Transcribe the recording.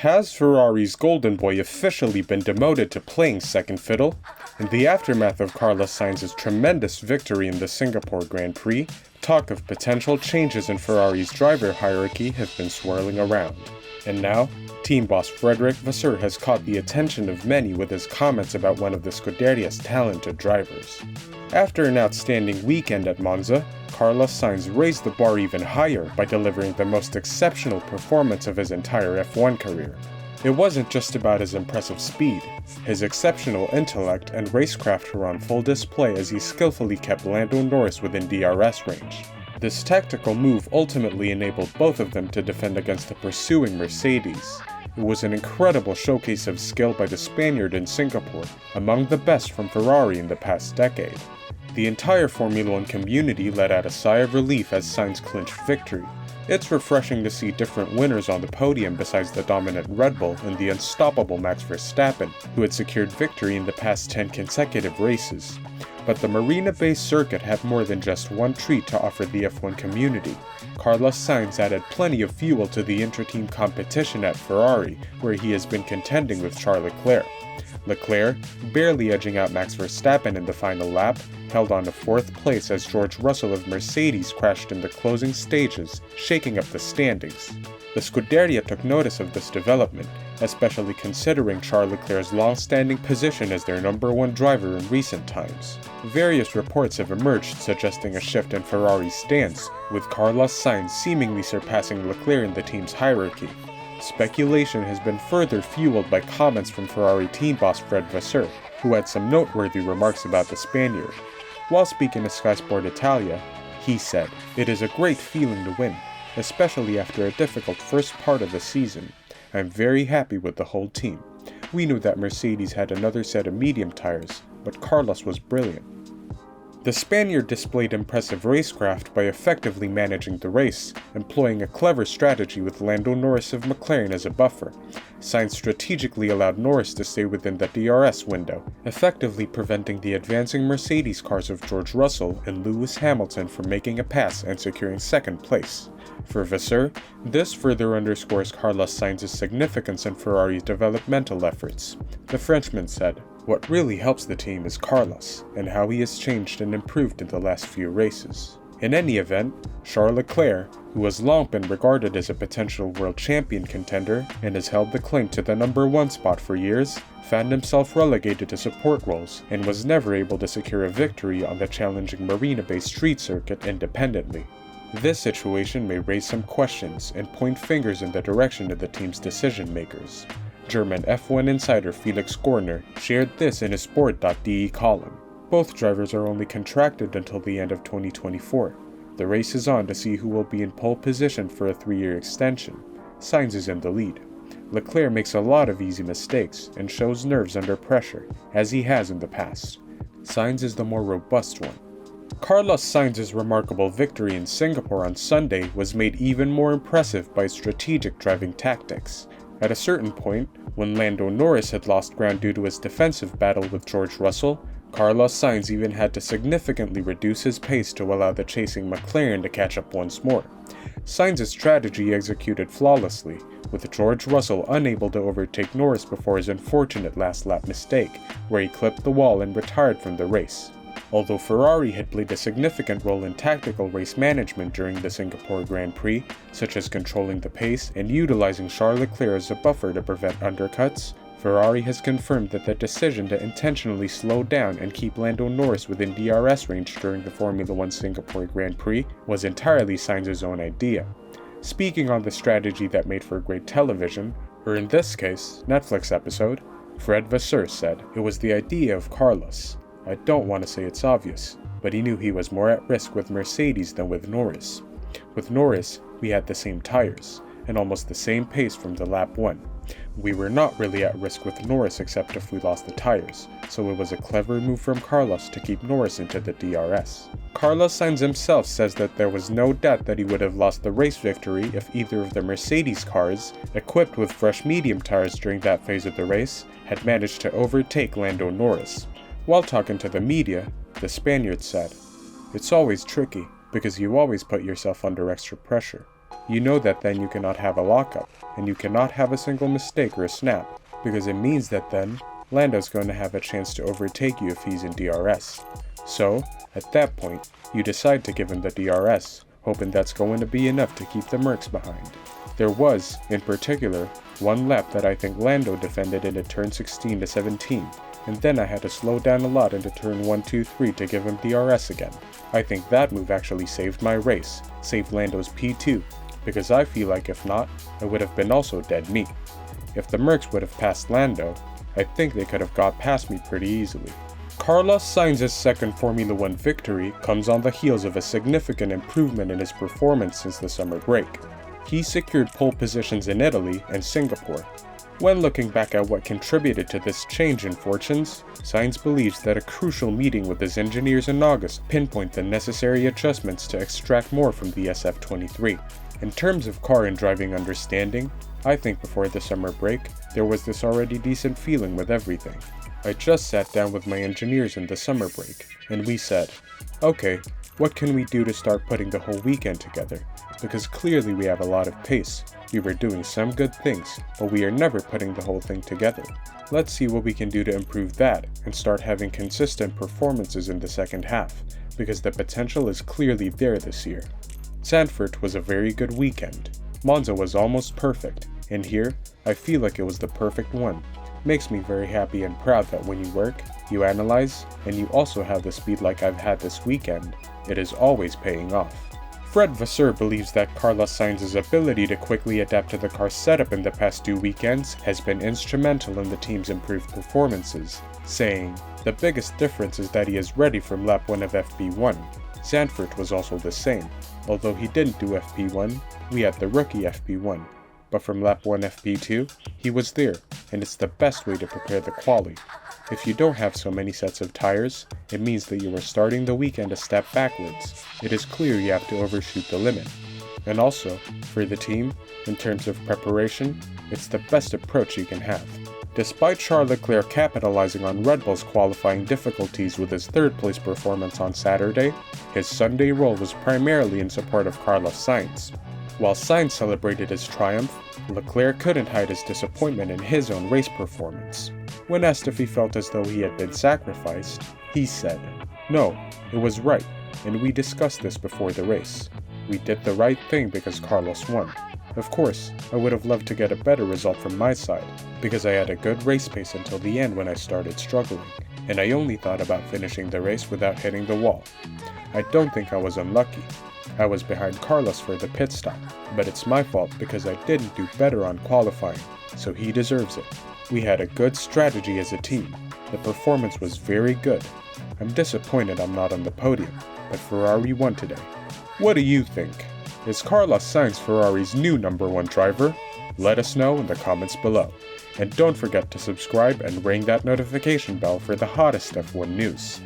Has Ferrari's golden boy officially been demoted to playing second fiddle? In the aftermath of Carlos Sainz's tremendous victory in the Singapore Grand Prix, talk of potential changes in Ferrari's driver hierarchy have been swirling around. And now, team boss Frederic Vasseur has caught the attention of many with his comments about one of the Scuderia's talented drivers. After an outstanding weekend at Monza, Carlos Sainz raised the bar even higher by delivering the most exceptional performance of his entire F1 career. It wasn't just about his impressive speed. His exceptional intellect and racecraft were on full display as he skillfully kept Lando Norris within DRS range. This tactical move ultimately enabled both of them to defend against the pursuing Mercedes. It was an incredible showcase of skill by the Spaniard in Singapore, among the best from Ferrari in the past decade. The entire Formula One community let out a sigh of relief as Sainz clinched victory. It's refreshing to see different winners on the podium besides the dominant Red Bull and the unstoppable Max Verstappen, who had secured victory in the past 10 consecutive races. But the Marina Bay circuit had more than just one treat to offer the F1 community. Carlos Sainz added plenty of fuel to the inter-team competition at Ferrari, where he has been contending with Charles Leclerc. Leclerc, barely edging out Max Verstappen in the final lap, held on to fourth place as George Russell of Mercedes crashed in the closing stages, shaking up the standings. The Scuderia took notice of this development, especially considering Charles Leclerc's long-standing position as their number one driver in recent times. Various reports have emerged suggesting a shift in Ferrari's stance, with Carlos Sainz seemingly surpassing Leclerc in the team's hierarchy. Speculation has been further fueled by comments from Ferrari team boss Fred Vasseur, who had some noteworthy remarks about the Spaniard. While speaking to Sky Sport Italia, he said, "It is a great feeling to win, especially after a difficult first part of the season. I'm very happy with the whole team. We knew that Mercedes had another set of medium tires, but Carlos was brilliant." The Spaniard displayed impressive racecraft by effectively managing the race, employing a clever strategy with Lando Norris of McLaren as a buffer. Sainz strategically allowed Norris to stay within the DRS window, effectively preventing the advancing Mercedes cars of George Russell and Lewis Hamilton from making a pass and securing second place. For Vasseur, this further underscores Carlos Sainz's significance in Ferrari's developmental efforts. The Frenchman said, "What really helps the team is Carlos, and how he has changed and improved in the last few races." In any event, Charles Leclerc, who has long been regarded as a potential world champion contender and has held the claim to the number one spot for years, found himself relegated to support roles and was never able to secure a victory on the challenging Marina Bay street circuit independently. This situation may raise some questions and point fingers in the direction of the team's decision-makers. German F1 insider Felix Gorner shared this in his Sport.de column. Both drivers are only contracted until the end of 2024. The race is on to see who will be in pole position for a 3-year extension. Sainz is in the lead. Leclerc makes a lot of easy mistakes and shows nerves under pressure, as he has in the past. Sainz is the more robust one. Carlos Sainz's remarkable victory in Singapore on Sunday was made even more impressive by strategic driving tactics. At a certain point, when Lando Norris had lost ground due to his defensive battle with George Russell, Carlos Sainz even had to significantly reduce his pace to allow the chasing McLaren to catch up once more. Sainz's strategy executed flawlessly, with George Russell unable to overtake Norris before his unfortunate last lap mistake, where he clipped the wall and retired from the race. Although Ferrari had played a significant role in tactical race management during the Singapore Grand Prix, such as controlling the pace and utilizing Charles Leclerc as a buffer to prevent undercuts, Ferrari has confirmed that the decision to intentionally slow down and keep Lando Norris within DRS range during the Formula One Singapore Grand Prix was entirely Sainz's own idea. Speaking on the strategy that made for great television, or in this case, Netflix episode, Fred Vasseur said, "It was the idea of Carlos. I don't want to say it's obvious, but he knew he was more at risk with Mercedes than with Norris. With Norris, we had the same tires, and almost the same pace from the lap 1. We were not really at risk with Norris except if we lost the tires, so it was a clever move from Carlos to keep Norris into the DRS. Carlos Sainz himself says that there was no doubt that he would have lost the race victory if either of the Mercedes cars, equipped with fresh medium tires during that phase of the race, had managed to overtake Lando Norris. While talking to the media, the Spaniard said, "It's always tricky, because you always put yourself under extra pressure. you know that then you cannot have a lockup, and you cannot have a single mistake or a snap, because it means that then Lando's going to have a chance to overtake you if he's in DRS. So, at that point, you decide to give him the DRS, hoping that's going to be enough to keep the Mercs behind. There was, in particular, one lap that I think Lando defended into turn 16 to 17, and then I had to slow down a lot into turn 1, 2, 3 to give him DRS again. I think that move actually saved my race, saved Lando's P2, because I feel like if not, it would have been also dead meat. If the Mercs would have passed Lando, I think they could have got past me pretty easily. Carlos Sainz's second Formula 1 victory comes on the heels of a significant improvement in his performance since the summer break. He secured pole positions in Italy and Singapore. When looking back at what contributed to this change in fortunes, Sainz believes that a crucial meeting with his engineers in August pinpoint the necessary adjustments to extract more from the SF23. In terms of car and driving understanding, I think before the summer break, there was this already decent feeling with everything. I just sat down with my engineers in the summer break, and we said, okay, what can we do to start putting the whole weekend together? Because clearly we have a lot of pace. We were doing some good things, but we are never putting the whole thing together. Let's see what we can do to improve that and start having consistent performances in the second half, because the potential is clearly there this year. Zandvoort was a very good weekend. Monza was almost perfect, and here, I feel like it was the perfect one. Makes me very happy and proud that when you work, you analyze, and you also have the speed like I've had this weekend, it is always paying off. Fred Vasseur believes that Carlos Sainz's ability to quickly adapt to the car's setup in the past 2 weekends has been instrumental in the team's improved performances, saying, "The biggest difference is that he is ready from lap 1 of FP1. Zandvoort was also the same. Although he didn't do FP1, we had the rookie FP1. But from lap 1 FP2, he was there, and it's the best way to prepare the quali. If you don't have so many sets of tires, it means that you are starting the weekend a step backwards. It is clear you have to overshoot the limit. And also, for the team, in terms of preparation, it's the best approach you can have." Despite Charles Leclerc capitalizing on Red Bull's qualifying difficulties with his third-place performance on Saturday, his Sunday role was primarily in support of Carlos Sainz. While Sainz celebrated his triumph, Leclerc couldn't hide his disappointment in his own race performance. When asked if he felt as though he had been sacrificed, he said, "No, it was right, and we discussed this before the race. We did the right thing because Carlos won. Of course, I would have loved to get a better result from my side, because I had a good race pace until the end when I started struggling, and I only thought about finishing the race without hitting the wall. I don't think I was unlucky. I was behind Carlos for the pit stop, but it's my fault because I didn't do better on qualifying, so he deserves it. We had a good strategy as a team. The performance was very good. I'm disappointed I'm not on the podium, but Ferrari won today." What do you think? Is Carlos Sainz Ferrari's new #1 driver? Let us know in the comments below. And don't forget to subscribe and ring that notification bell for the hottest F1 news.